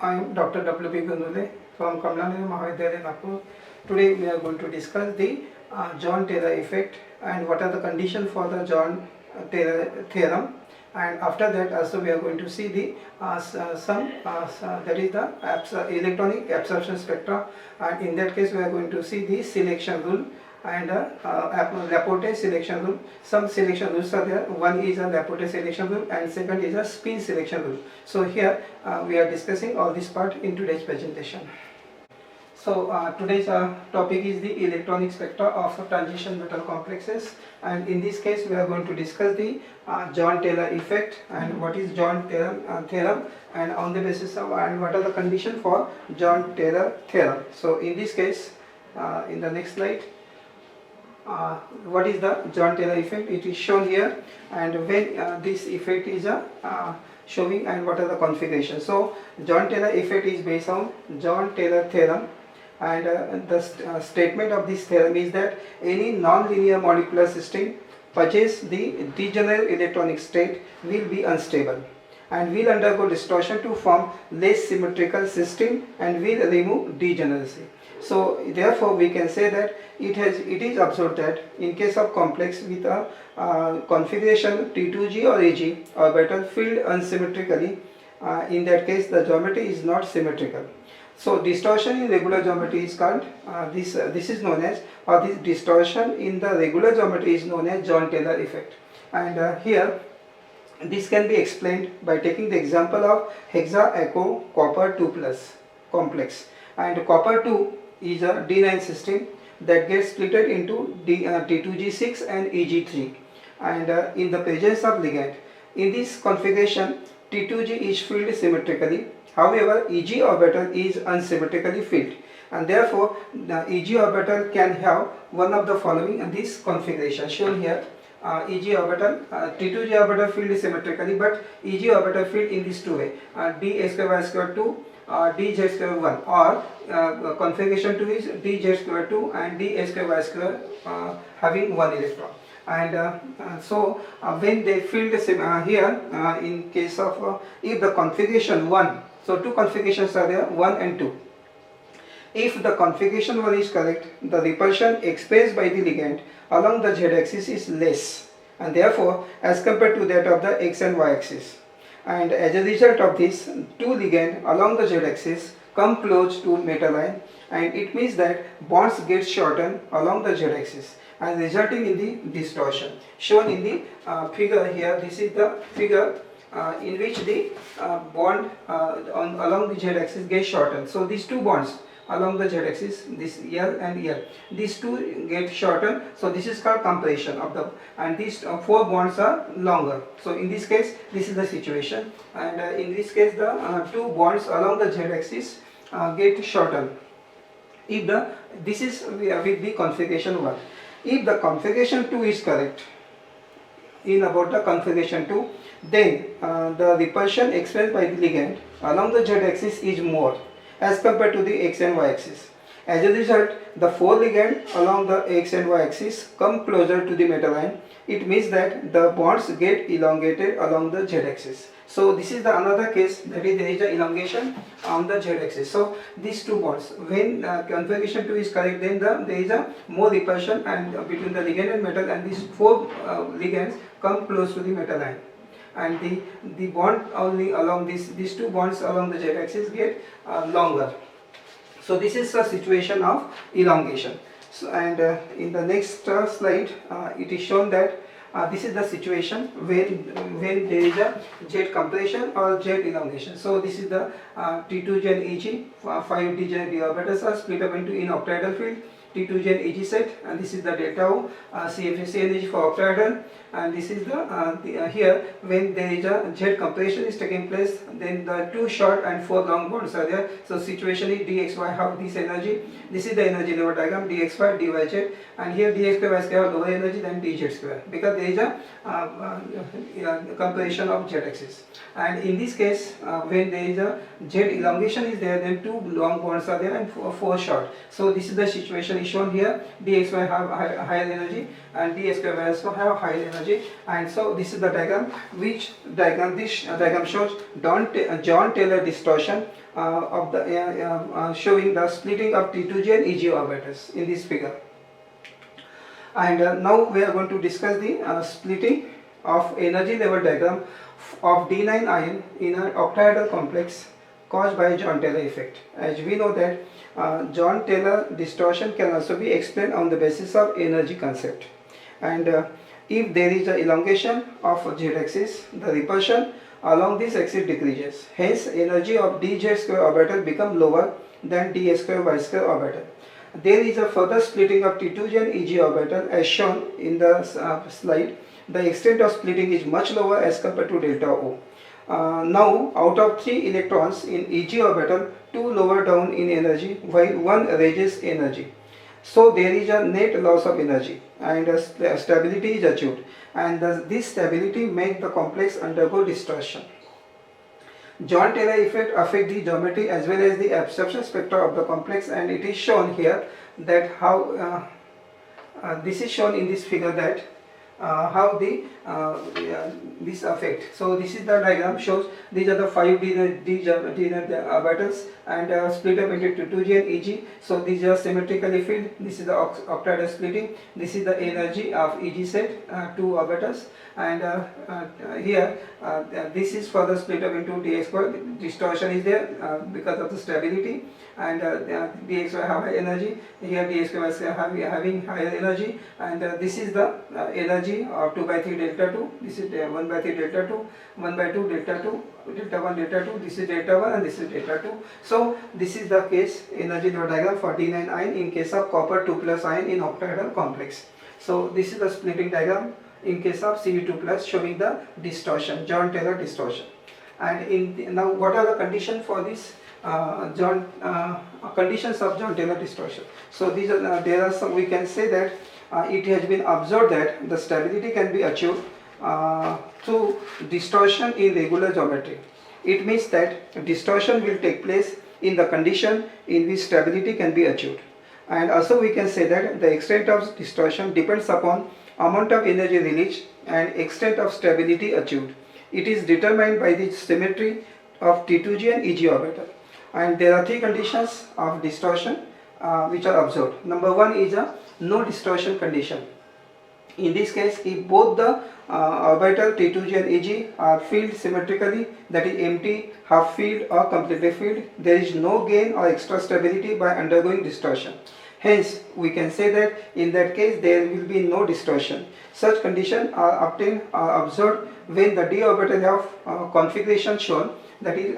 I am Dr. W.P. Gundule from Kamlanani Mahavidyalaya, Nagpur. Today we are going to discuss the John Taylor effect and what are the conditions for the John Taylor theorem. And after that also we are going to see the that is the electronic absorption spectra, and in that case we are going to see the selection rule and Laporte selection rule. Some selection rules are there. One is a Laporte selection rule and second is a spin selection rule. So here we are discussing all this part in today's presentation. So today's topic is the electronic spectra of transition metal complexes, and in this case we are going to discuss the John Taylor effect and what is John Taylor theorem, and on the basis of and what are the conditions for John Taylor theorem. So in this case, in the next slide, what is the John Taylor effect? It is shown here, and when this effect is showing and what are the configurations. So John Taylor effect is based on John Taylor theorem, and the statement of this theorem is that any non-linear molecular system possess the degenerate electronic state will be unstable and will undergo distortion to form less symmetrical system and will remove degeneracy. So therefore we can say that it is observed that in case of complex with a configuration T2G or AG orbital filled unsymmetrically, in that case the geometry is not symmetrical. So distortion in regular geometry is called this is known as, or this distortion in the regular geometry is known as John Taylor effect. And here this can be explained by taking the example of hexa echo copper 2 plus complex, and copper 2 is a D9 system that gets split into T2G6 and EG3, and in the presence of ligand in this configuration T2G is filled symmetrically. However, EG orbital is unsymmetrically filled, and therefore the EG orbital can have one of the following in this configuration shown here. EG orbital, T2G orbital filled symmetrically, but EG orbital filled in this two way, d a square y square 2, d z square 1, or configuration 2 is d z square 2 and d a square y square having one electron. And so when they filled here in case of if the configuration 1, so two configurations are there, 1 and 2. If the configuration 1 is correct, the repulsion expressed by the ligand along the z-axis is less, and therefore as compared to that of the x and y axis. And as a result of this, two ligands along the z-axis come close to metal ion, and it means that bonds get shortened along the z-axis and resulting in the distortion shown in the figure here. This is the figure in which the bond along the z-axis gets shortened. So these two bonds along the z-axis, this L and L, these two get shortened, so this is called compression of the, and these four bonds are longer. So in this case this is the situation, and in this case the two bonds along the z-axis get shortened. If this is with the configuration 1. If the configuration 2 is correct, in about the configuration 2, then the repulsion expressed by the ligand along the z-axis is more as compared to the x and y axis. As a result, the four ligands along the x and y axis come closer to the metal ion. It means that the bonds get elongated along the z-axis. So this is the another case, that is there is a elongation on the z-axis. So these two bonds, when configuration 2 is correct, then there is a more repulsion and between the ligand and metal, and these four ligands come close to the metal ion, and the bond only along these two bonds along the z-axis get longer. So this is the situation of elongation. So, and in the next slide it is shown that this is the situation when there is a jet compression or jet elongation. So this is the T2G and EG, 5 degenerate d orbitals are split up into in octahedral field, T2G and EG set, and this is the delta O CFC energy for octahedral, and this is the here when there is a jet compression is taking place, then the two short and four long bonds are there. So situation is dxy have this energy. This is the energy level diagram, dxy dyz, and here dx square y square have lower energy than dz square because there is a compression of z axis. And in this case when there is a z elongation is there, then two long bonds are there and four short. So this is the situation is shown here. dxy have higher energy and d square also have higher energy. And so this is the diagram. This diagram shows John Taylor distortion of the showing the splitting of T2g and Eg orbitals in this figure. And now we are going to discuss the splitting of energy level diagram of D9 ion in an octahedral complex caused by John Taylor effect. As we know that John Taylor distortion can also be explained on the basis of energy concept. And if there is an elongation of z axis, the repulsion along this axis decreases. Hence, energy of dz square orbital become lower than d square y square orbital. There is a further splitting of T2g and Eg orbital as shown in the slide. The extent of splitting is much lower as compared to delta O. Now, out of 3 electrons in Eg orbital, 2 lower down in energy while 1 raises energy. So there is a net loss of energy and stability is achieved, and this stability makes the complex undergo distortion. John Taylor effect affect the geometry as well as the absorption spectra of the complex, and it is shown here that how this is shown in this figure that how the this affect. So this is the diagram shows these are the 5 d orbitals and split up into 2g and Eg. So these are symmetrically filled. This is the octahedral splitting. This is the energy of Eg set 2 orbitals, and here this is further split up into dx square. Distortion is there because of the stability, and dx square have high energy. Here dx square is having higher energy, and this is the energy of 2 by 3 delta 2. This is 1 by 3 delta 2, 1 by 2 delta 2, delta 1 delta 2. This is delta 1 and this is delta 2. So this is the case energy level diagram for D9 ion in case of copper 2 plus ion in octahedral complex. So this is the splitting diagram in case of Cu2 plus showing the distortion, John Taylor distortion. And now what are the conditions for this conditions of John Taylor distortion? So these are there are some, we can say that it has been observed that the stability can be achieved through distortion in regular geometry. It means that distortion will take place in the condition in which stability can be achieved. And also we can say that the extent of distortion depends upon amount of energy released and extent of stability achieved. It is determined by the symmetry of T2g and Eg orbital. And there are 3 conditions of distortion which are observed. Number 1 is a no distortion condition. In this case, if both the orbital T2g and Eg are filled symmetrically, that is empty, half filled or completely filled, there is no gain or extra stability by undergoing distortion. Hence, we can say that in that case there will be no distortion. Such conditions are obtained or observed when the d orbital have configuration shown, that is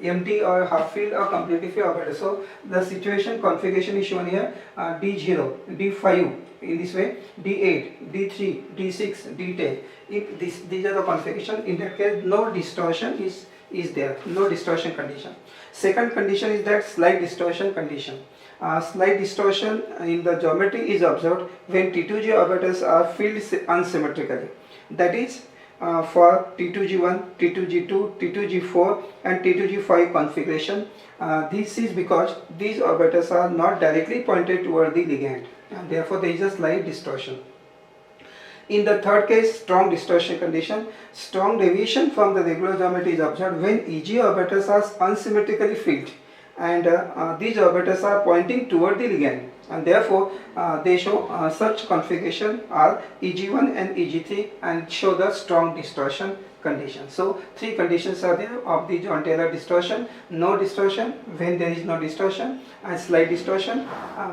empty or half filled or completely filled orbital. So the situation configuration is shown here, D0, D5 in this way, D8, D3, D6, D10. If these are the configuration, in that case no distortion is there, no distortion condition. Second condition is that slight distortion condition. Slight distortion in the geometry is observed when T2g orbitals are filled unsymmetrically. That is for T2g1, T2g2, T2g4 and T2g5 configuration. This is because these orbitals are not directly pointed toward the ligand, and therefore there is a slight distortion. In the third case, strong distortion condition, strong deviation from the regular geometry is observed when Eg orbitals are unsymmetrically filled, and these orbitals are pointing toward the ligand, and therefore they show such configuration are Eg1 and Eg3 and show the strong distortion condition. So 3 conditions are there of the John Taylor distortion: no distortion when there is no distortion, and slight distortion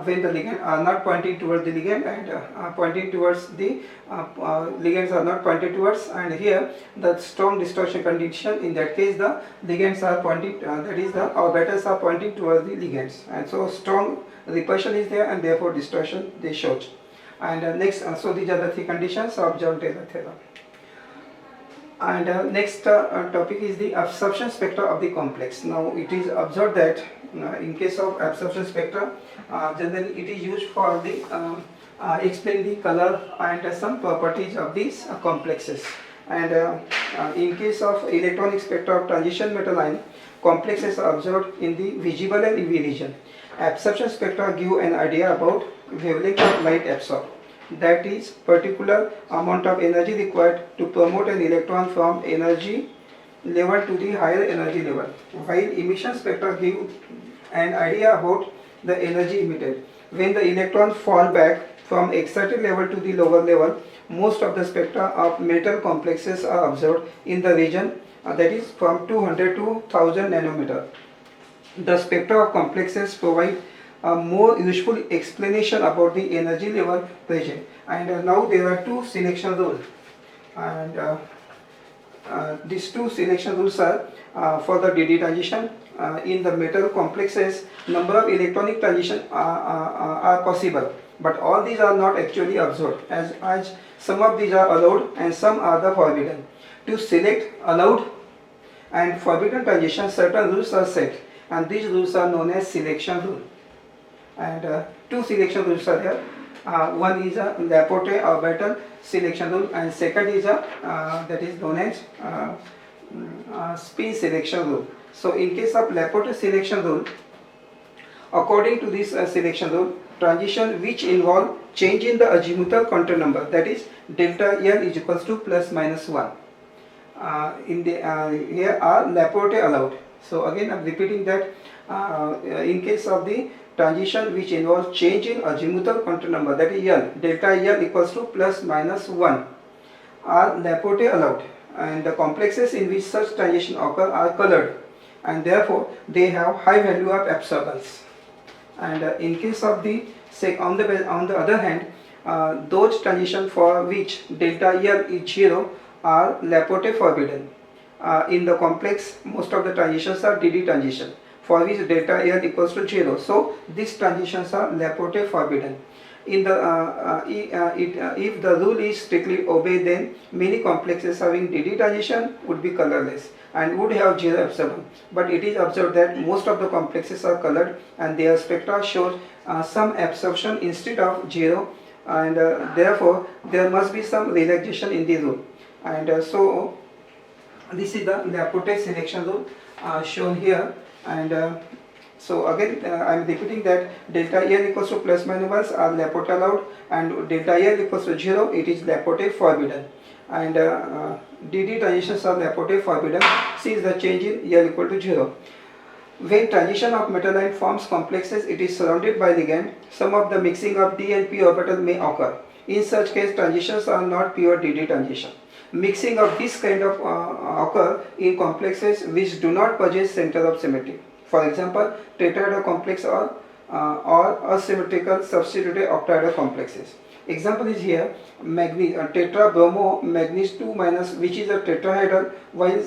when the ligand are not pointing towards the ligand and pointing towards the ligands are not pointed towards, and here the strong distortion condition, in that case the ligands are pointing that is the orbitals are pointing towards the ligands, and so strong repulsion is there and therefore distortion they show. And next, so these are the 3 conditions of John Taylor theorem. And next topic is the absorption spectra of the complex. Now it is observed that in case of absorption spectra, generally it is used for the explain the color and some properties of these complexes. And in case of electronic spectra of transition metal ion, complexes are observed in the visible and UV region. Absorption spectra give an idea about wavelength of light absorbed. That is, particular amount of energy required to promote an electron from energy level to the higher energy level, while emission spectra give an idea about the energy emitted. When the electrons fall back from excited level to the lower level, most of the spectra of metal complexes are observed in the region that is from 200 to 1000 nanometer. The spectra of complexes provide a more useful explanation about the energy level present. And now there are two selection rules, and these two selection rules are for the DD transition. In the metal complexes, number of electronic transitions are possible, but all these are not actually observed, as some of these are allowed and some are the forbidden. To select allowed and forbidden transition, certain rules are set, and these rules are known as selection rule. And two selection rules are there. One is a Laporte-Orbital selection rule, and second is a that is known as spin selection rule. So in case of Laporte selection rule, according to this selection rule, transition which involve change in the azimuthal quantum number, that is delta L is equals to plus minus 1. Here are Laporte allowed. So again I am repeating that in case of the transition which involves change in azimuthal quantum number, that is L, delta L equals to plus minus 1, are Laporte allowed, and the complexes in which such transition occur are colored, and therefore they have high value of absorbance. And in case of the on the other hand, those transitions for which delta L is 0 are Laporte forbidden. In the complex, most of the transitions are DD transition, for which delta L equals to 0. So these transitions are Laporte forbidden. In the if the rule is strictly obeyed, then many complexes having DD transition would be colorless and would have 0 absorption. But it is observed that most of the complexes are colored, and their spectra shows some absorption instead of 0, and therefore there must be some relaxation in the rule. And so this is the Laporte selection rule shown here. And so again I am repeating that delta L equals to plus minus 1 are Laporte allowed, and delta L equals to 0, it is Laporte forbidden. And DD transitions are Laporte forbidden since the change in L equal to 0. When transition of metal ion forms complexes, it is surrounded by ligand. Some of the mixing of d and p orbital may occur. In such case, transitions are not pure DD transition. Mixing of this kind of occur in complexes which do not possess center of symmetry. For example, tetrahedral complex or asymmetrical substituted octahedral complexes. Example is here tetra bromo manganese 2 minus, which is a tetrahedral, while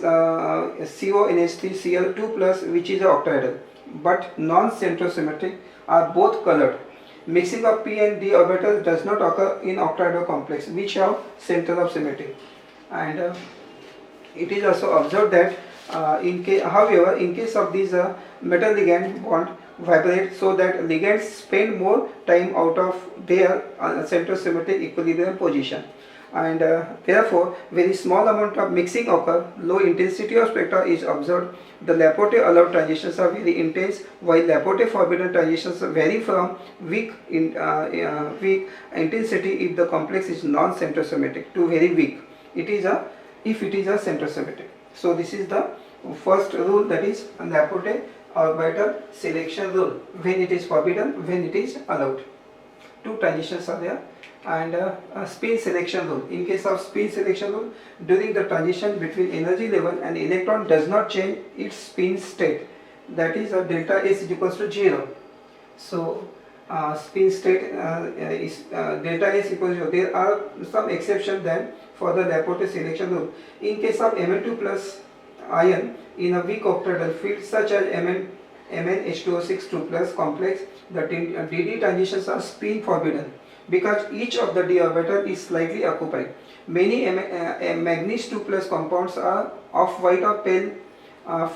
CONH3 Cl2 plus, which is a octahedral, but non-centrosymmetric, are both colored. Mixing of p and d orbitals does not occur in octahedral complex which have center of symmetry. And it is also observed that however, in case of these metal ligand bond vibrate, so that ligands spend more time out of their centrosymmetric equilibrium position, and therefore very small amount of mixing occur. Low intensity of spectra is observed. The Laporte allowed transitions are very intense, while Laporte forbidden transitions vary from weak intensity if the complex is non-centrosymmetric to very weak if it is a centrosymmetric. So this is the first rule, that is Laporte orbital selection rule, when it is forbidden, when it is allowed. Two transitions are there. And spin selection rule. In case of spin selection rule, during the transition between energy level and electron does not change its spin state, that is delta S is equals to 0. So spin state is delta S equals 0. There are some exceptions then for the Laporte selection rule. In case of Mn2 plus ion in a weak octahedral field such as MnH2O6 2 plus complex, the DD transitions are spin forbidden because each of the d orbital is slightly occupied. Many manganese 2 plus compounds are of white or pale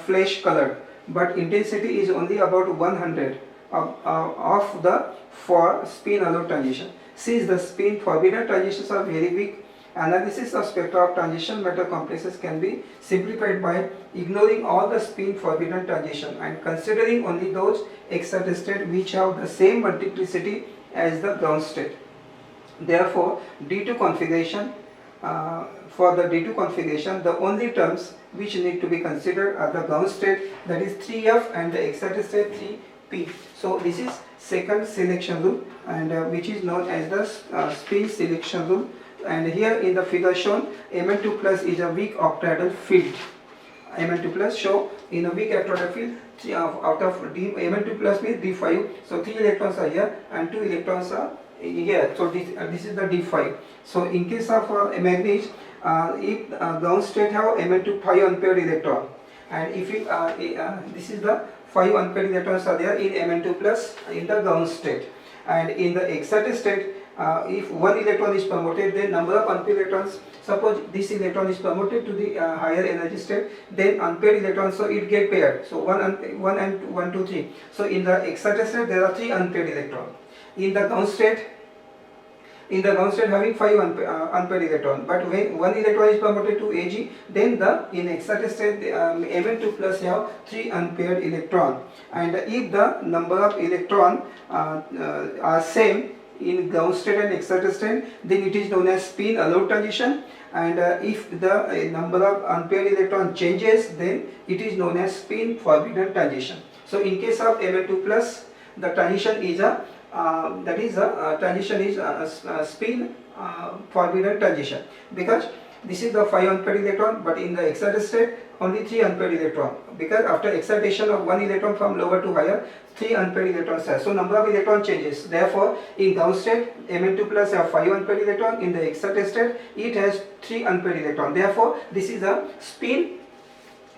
flesh colored, but intensity is only about 100 of the for spin allowed transition. Since the spin forbidden transitions are very weak, Analysis of spectra of transition matter complexes can be simplified by ignoring all the spin forbidden transition and considering only those excited state which have the same multiplicity as the ground state. Therefore, D2 configuration, for the D2 configuration, the only terms which need to be considered are the ground state, that is 3F, and the excited state 3P. So this is second selection rule, and which is known as the spin selection rule. And here in the figure shown, Mn2 plus is a weak octahedral field. Mn2 plus show in a weak octahedral field, out of D, Mn2 plus means D5. So 3 electrons are here and 2 electrons are here. So this is the D5. So in case of manganese, if ground state have Mn2 5 unpaired electron, and if it, this is the 5 unpaired electrons are there in Mn2 plus in the ground state, and in the excited state, if one electron is promoted, then number of unpaired electrons, suppose this electron is promoted to the higher energy state, then unpaired electrons, so it get paired. So 1, 2, 3. So in the excited state there are 3 unpaired electrons. In the ground state, having 5 unpaired electron, but when one electron is promoted to Ag, then in excited state Mn2 plus have 3 unpaired electron, and if the number of electron are same in ground state and excited state, then it is known as spin allowed transition, and if the number of unpaired electron changes, then it is known as spin forbidden transition. So in case of Mn2 plus, the transition is a spin forbidden transition, because this is the 5 unpaired electron, but in the excited state only 3 unpaired electron, because after excitation of 1 electron from lower to higher, 3 unpaired electrons are. So number of electron changes. Therefore, in ground state Mn2 plus have 5 unpaired electron. In the excited state it has 3 unpaired electron. Therefore, this is a spin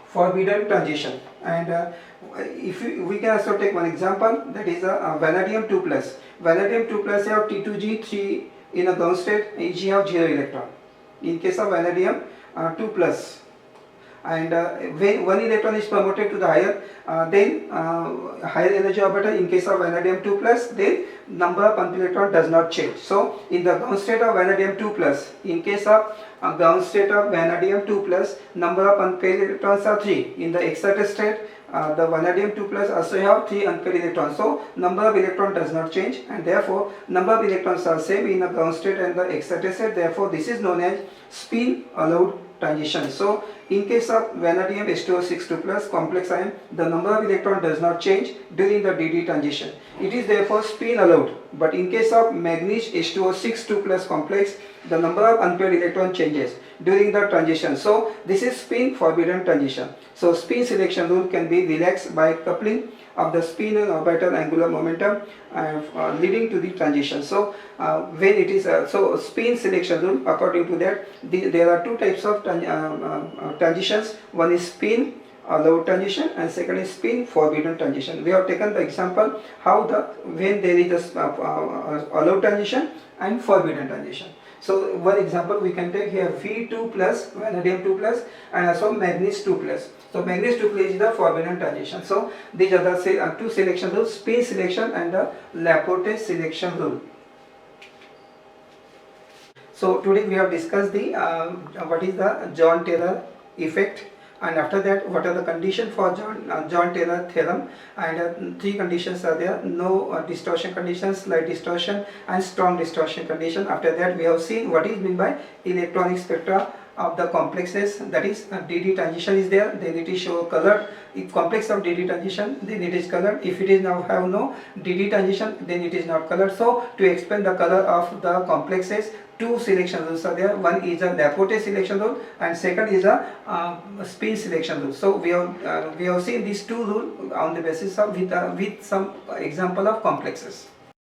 forbidden transition. And we can also take one example, that is a vanadium 2 plus. Vanadium 2 plus have T2G3 in a ground state, Ag have 0 electron. In case of vanadium 2 plus, and when one electron is promoted to the higher, then higher energy orbital, in case of vanadium 2 plus, then number of unpaired electron does not change. So in the ground state of vanadium 2 plus, in case of ground state of vanadium 2 plus, number of unpaired electrons are 3. In the excited state, the vanadium 2 plus also have 3 unpaired electrons. So number of electron does not change, and therefore number of electrons are same in the ground state and the excited state. Therefore this is known as spin allowed transition. So in case of vanadium H2O6 plus complex ion, the number of electron does not change during the DD transition. It is therefore spin allowed. But in case of manganese H2O6 plus complex, the number of unpaired electron changes during the transition. So this is spin forbidden transition. So spin selection rule can be relaxed by coupling of the spin and orbital angular momentum leading to the transition. So when it is so spin selection rule, according to that, there are two types of transitions. One is spin allowed transition and second is spin forbidden transition. We have taken the example how when there is a allowed transition and forbidden transition. So one example we can take here, V2 plus, vanadium 2 plus, and also manganese 2 plus. So manganese 2 plus is the forbidden transition. So these are the two selection rules, spin selection and the Laporte selection rule. So today we have discussed the what is the Jahn-Taylor effect, and after that what are the conditions for Jahn-Taylor theorem, and three conditions are there: no distortion conditions, slight distortion, and strong distortion condition. After that we have seen what is meant by electronic spectra of the complexes, that is DD transition is there, then it is show colored. If complex of DD transition, then it is colored. If it is now have no DD transition, then it is not colored. So to explain the color of the complexes, two selection rules are there. One is a Laporte selection rule and second is a spin selection rule. So we have seen these two rules on the basis of with some example of complexes.